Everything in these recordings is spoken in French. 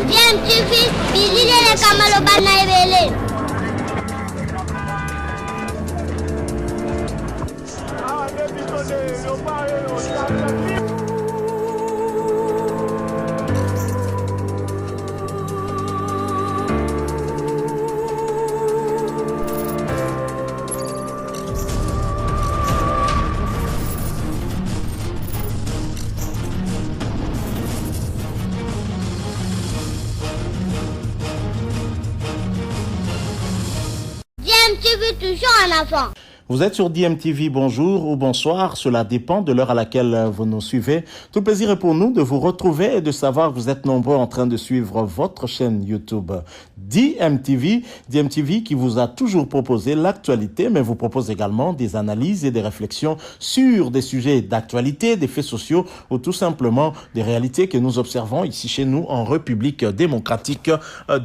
DMTV, bilile kamalo bana ebele. DMTV toujours en avant. Vous êtes sur DMTV, bonjour ou bonsoir, cela dépend de l'heure à laquelle vous nous suivez. Tout plaisir est pour nous de vous retrouver et de savoir que vous êtes nombreux en train de suivre votre chaîne YouTube DMTV. DMTV qui vous a toujours proposé l'actualité, mais vous propose également des analyses et des réflexions sur des sujets d'actualité, des faits sociaux ou tout simplement des réalités que nous observons ici chez nous en République démocratique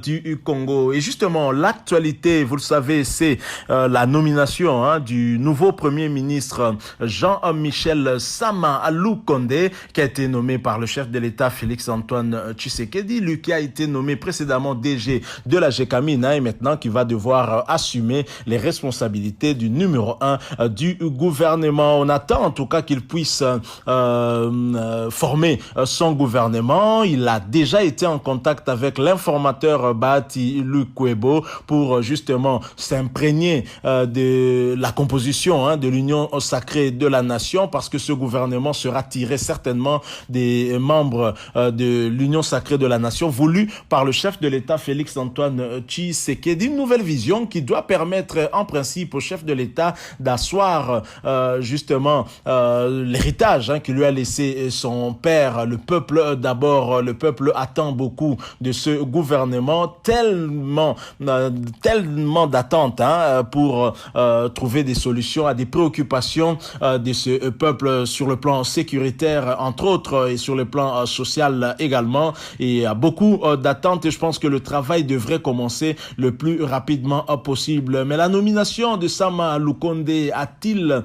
du Congo. Et justement, l'actualité, vous le savez, c'est la nomination du nouveau Premier ministre Jean-Michel Sama Lukonde, qui a été nommé par le chef de l'État Félix-Antoine Tshisekedi, lui qui a été nommé précédemment DG de la Gécamina et maintenant qui va devoir assumer les responsabilités du numéro 1 du gouvernement. On attend en tout cas qu'il puisse former son gouvernement. Il a déjà été en contact avec l'informateur Bahati Lukwebo pour justement s'imprégner de la composition de l'Union sacrée de la nation, parce que ce gouvernement sera tiré certainement des membres de l'Union sacrée de la nation voulu par le chef de l'État Félix-Antoine Tshisekedi. Une nouvelle vision qui doit permettre en principe au chef de l'État d'asseoir justement l'héritage que lui a laissé son père. Le peuple d'abord, le peuple attend beaucoup de ce gouvernement, tellement d'attentes pour trouver des solutions à des préoccupations de ce peuple sur le plan sécuritaire entre autres et sur le plan social également, et à beaucoup d'attentes, et je pense que le travail devrait commencer le plus rapidement possible. Mais la nomination de Sama Lukonde a-t-il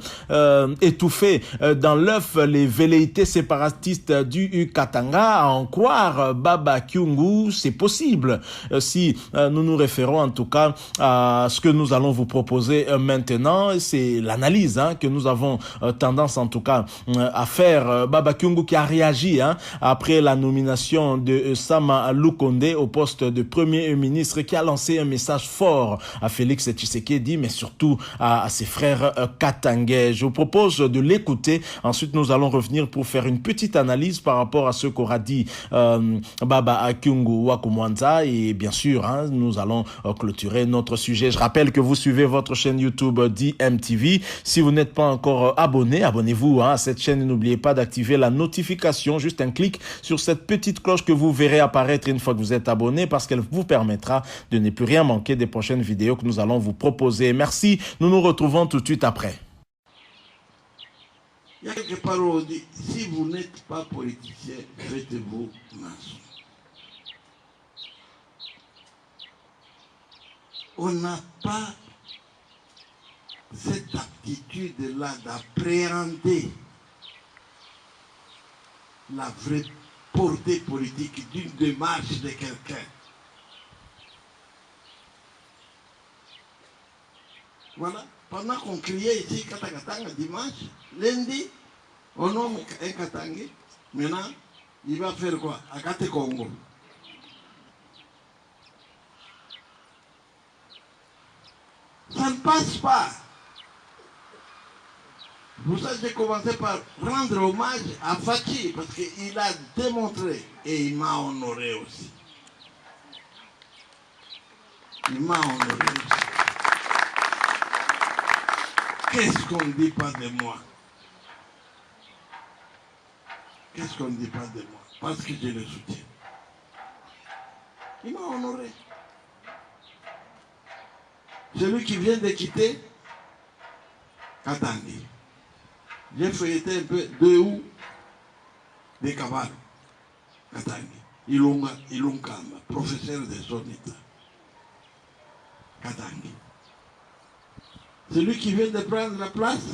étouffé dans l'œuf les velléités séparatistes du Katanga? À en croire Baba Kyungu, c'est possible si nous nous référons en tout cas à ce que nous allons vous proposer maintenant. C'est l'analyse que nous avons tendance en tout cas à faire. Baba Kyungu qui a réagi après la nomination de Sama Lukonde au poste de Premier ministre, qui a lancé un message fort à Félix Tshisekedi, mais surtout à ses frères katangais. Je vous propose de l'écouter. Ensuite, nous allons revenir pour faire une petite analyse par rapport à ce qu'aura dit Baba Kyungu Wakumwanza, et bien sûr, nous allons clôturer notre sujet. Je rappelle que vous suivez votre chaîne YouTube DMTV. Si vous n'êtes pas encore abonné, abonnez-vous à cette chaîne et n'oubliez pas d'activer la notification. Juste un clic sur cette petite cloche que vous verrez apparaître une fois que vous êtes abonné, parce qu'elle vous permettra de ne plus rien manquer des prochaines vidéos que nous allons vous proposer. Merci, nous nous retrouvons tout de suite après. Il y a quelque part où on dit, si vous n'êtes pas politicien, faites-vous maçon. On n'a pas cette aptitude-là d'appréhender la vraie portée politique d'une démarche de quelqu'un. Voilà. Pendant qu'on criait ici Katakatanga dimanche, lundi, on nomme un Katangé. Maintenant, il va faire quoi? À Kate Congo. Ça ne passe pas. Pour ça, j'ai commencé par rendre hommage à Faki, parce qu'il a démontré et il m'a honoré aussi. Il m'a honoré aussi. Qu'est-ce qu'on ne dit pas de moi? Qu'est-ce qu'on ne dit pas de moi? Parce que je le soutiens. Il m'a honoré. Celui qui vient de quitter Katangi. J'ai feuilleté un peu de où? Des Kavalu. Katangi. Ilunkamba, professeur de Sonita. Katangi. Celui qui vient de prendre la place,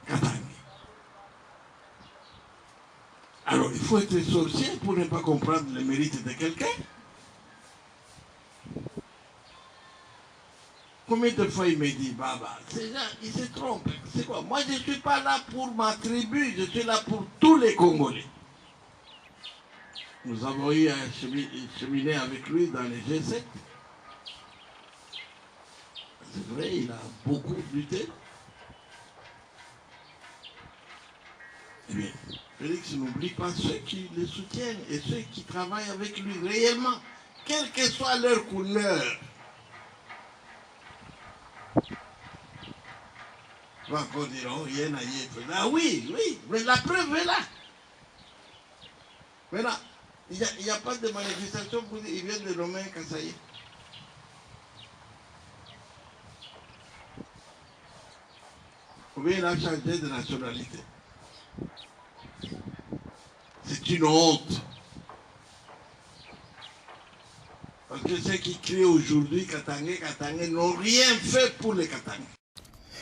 Katangi. Alors, il faut être sorcier pour ne pas comprendre les mérites de quelqu'un. Combien de fois il me dit, Baba, ces gens, ils se trompent. C'est quoi? Moi, je ne suis pas là pour ma tribu, je suis là pour tous les Congolais. Nous avons eu un cheminé avec lui dans les G7. C'est vrai, il a beaucoup lutté. Eh bien, Félix n'oublie pas ceux qui le soutiennent et ceux qui travaillent avec lui réellement, quelle que soit leur couleur. Encore diront, rien à y être. Ah oui, oui, mais la preuve est là. Maintenant, il n'y a pas de manifestation pour dire, ils viennent de nommer Kassaye. Ou bien il a changé de nationalité. C'est une honte. Parce que ceux qui crient aujourd'hui Katangé n'ont rien fait pour les Katangais.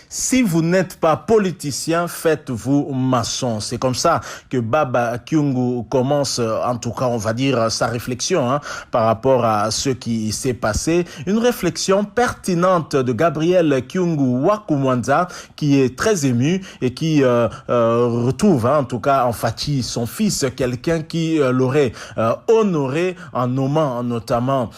Si vous n'êtes pas politicien, faites-vous maçon. C'est comme ça que Baba Kyungu commence, en tout cas, on va dire, sa réflexion par rapport à ce qui s'est passé. Une réflexion pertinente de Gabriel Kyungu Wakumwanza, qui est très ému et qui retrouve, en tout cas, en Fachi, son fils, quelqu'un qui l'aurait honoré en nommant notamment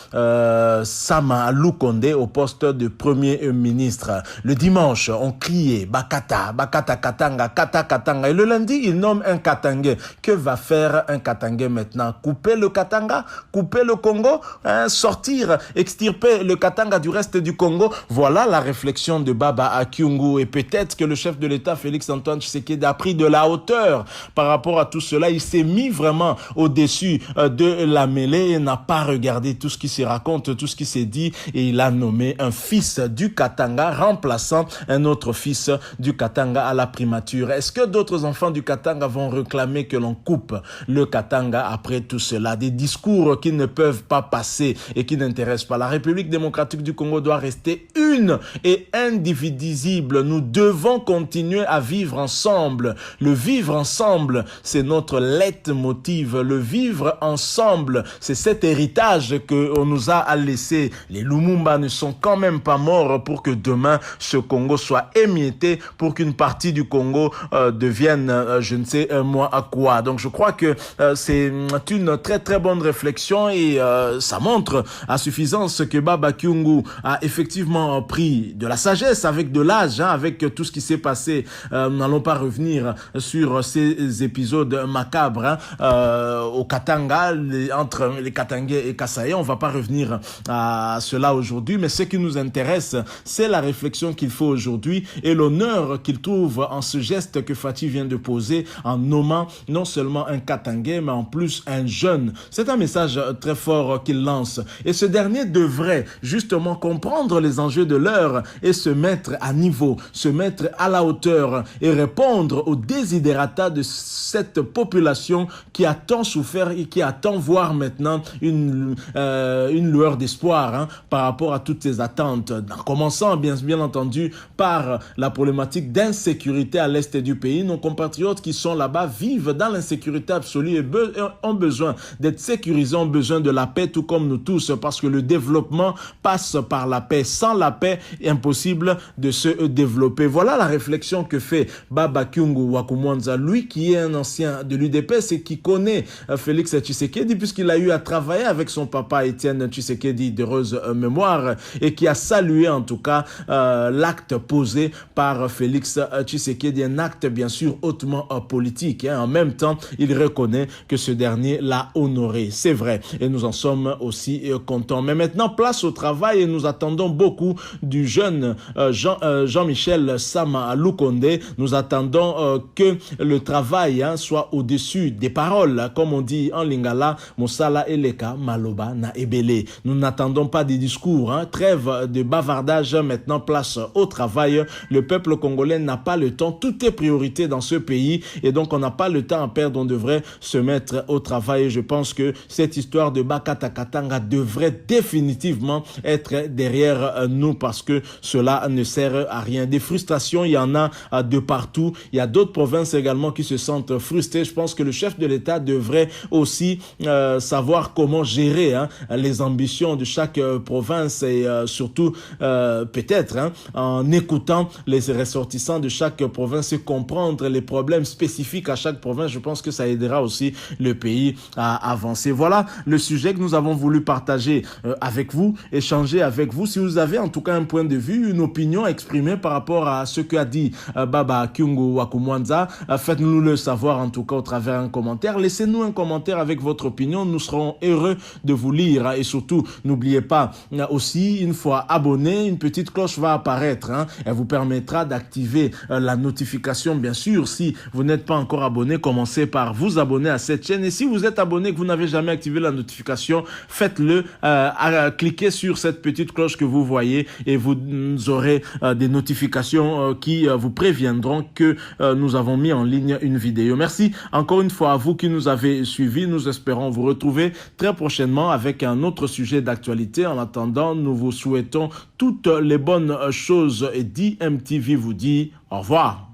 Sama Lukonde au poste de Premier ministre. Le dimanche, on criait Bakata, Bakata Katanga, Kata Katanga. Et le lundi, il nomme un Katangais. Que va faire un Katangais maintenant? Couper le Katanga? Couper le Congo? Sortir, extirper le Katanga du reste du Congo? Voilà la réflexion de Baba Kyungu. Et peut-être que le chef de l'État, Félix-Antoine Tshisekedi, a pris de la hauteur par rapport à tout cela. Il s'est mis vraiment au-dessus de la mêlée et n'a pas regardé tout ce qui se raconte, tout ce qui s'est dit. Et il a nommé un fils du Katanga remplaçant un autre fils du Katanga à la primature. Est-ce que d'autres enfants du Katanga vont réclamer que l'on coupe le Katanga après tout cela? Des discours qui ne peuvent pas passer et qui n'intéressent pas. La République démocratique du Congo doit rester une et indivisible. Nous devons continuer à vivre ensemble. Le vivre ensemble, c'est notre leitmotiv. Le vivre ensemble, c'est cet héritage qu'on nous a laissé. Les Lumumba ne sont quand même pas morts pour que demain ce Congo soit émietté, pour qu'une partie du Congo devienne je ne sais moi à quoi. Donc je crois que c'est une très très bonne réflexion et ça montre à suffisance que Baba Kyungu a effectivement pris de la sagesse avec de l'âge, avec tout ce qui s'est passé. Nous n'allons pas revenir sur ces épisodes macabres au Katanga, entre les Katangais et Kassaye. On va pas revenir à cela aujourd'hui, mais ce qui nous intéresse, c'est la réflexion qu'il faut aujourd'hui et l'honneur qu'il trouve en ce geste que Fachi vient de poser en nommant non seulement un Katangais, mais en plus un jeune. C'est un message très fort qu'il lance. Et ce dernier devrait justement comprendre les enjeux de l'heure et se mettre à niveau, se mettre à la hauteur et répondre aux désidératas de cette population qui a tant souffert et qui attend voir maintenant une lueur d'espoir par rapport à toutes ces attentes. En commençant bien entendu par la problématique d'insécurité à l'est du pays. Nos compatriotes qui sont là-bas vivent dans l'insécurité absolue et ont besoin d'être sécurisés, ont besoin de la paix, tout comme nous tous, parce que le développement passe par la paix. Sans la paix, il est impossible de se développer. Voilà la réflexion que fait Baba Kyungu Wakumwanza, lui qui est un ancien de l'UDPS et qui connaît Félix Tshisekedi, puisqu'il a eu à travailler avec son papa Étienne Tshisekedi, d'heureuse mémoire, et qui a salué en tout cas l'acte posé par Félix Tshisekedi, un acte bien sûr hautement politique. En même temps, il reconnaît que ce dernier l'a honoré. C'est vrai et nous en sommes aussi contents. Mais maintenant, place au travail et nous attendons beaucoup du jeune Jean-Michel Sama Lukonde. Nous attendons que le travail soit au-dessus des paroles. Comme on dit en lingala, Mosala Eleka Maloba na Ebele. Nous n'attendons pas des discours. Trêve de bavardage, maintenant place au travail. travail. Le peuple congolais n'a pas le temps. Tout est priorité dans ce pays et donc on n'a pas le temps à perdre. On devrait se mettre au travail. Et je pense que cette histoire de Bakata Katanga devrait définitivement être derrière nous parce que cela ne sert à rien. Des frustrations, il y en a de partout. Il y a d'autres provinces également qui se sentent frustrées. Je pense que le chef de l'État devrait aussi savoir comment gérer les ambitions de chaque province et surtout peut-être en écoutant les ressortissants de chaque province et comprendre les problèmes spécifiques à chaque province. Je pense que ça aidera aussi le pays à avancer. Voilà le sujet que nous avons voulu partager avec vous, échanger avec vous. Si vous avez en tout cas un point de vue, une opinion exprimée par rapport à ce qu'a dit Baba Kyungu Wakumwanza, faites-nous le savoir en tout cas au travers d'un commentaire. Laissez-nous un commentaire avec votre opinion. Nous serons heureux de vous lire et surtout, n'oubliez pas aussi, une fois abonné, une petite cloche va apparaître. Elle vous permettra d'activer la notification. Bien sûr, si vous n'êtes pas encore abonné, commencez par vous abonner à cette chaîne. Et si vous êtes abonné et que vous n'avez jamais activé la notification, faites-le. Cliquez sur cette petite cloche que vous voyez et vous aurez des notifications qui vous préviendront que nous avons mis en ligne une vidéo. Merci encore une fois à vous qui nous avez suivis. Nous espérons vous retrouver très prochainement avec un autre sujet d'actualité. En attendant, nous vous souhaitons toutes les bonnes choses et DMTV vous dit au revoir.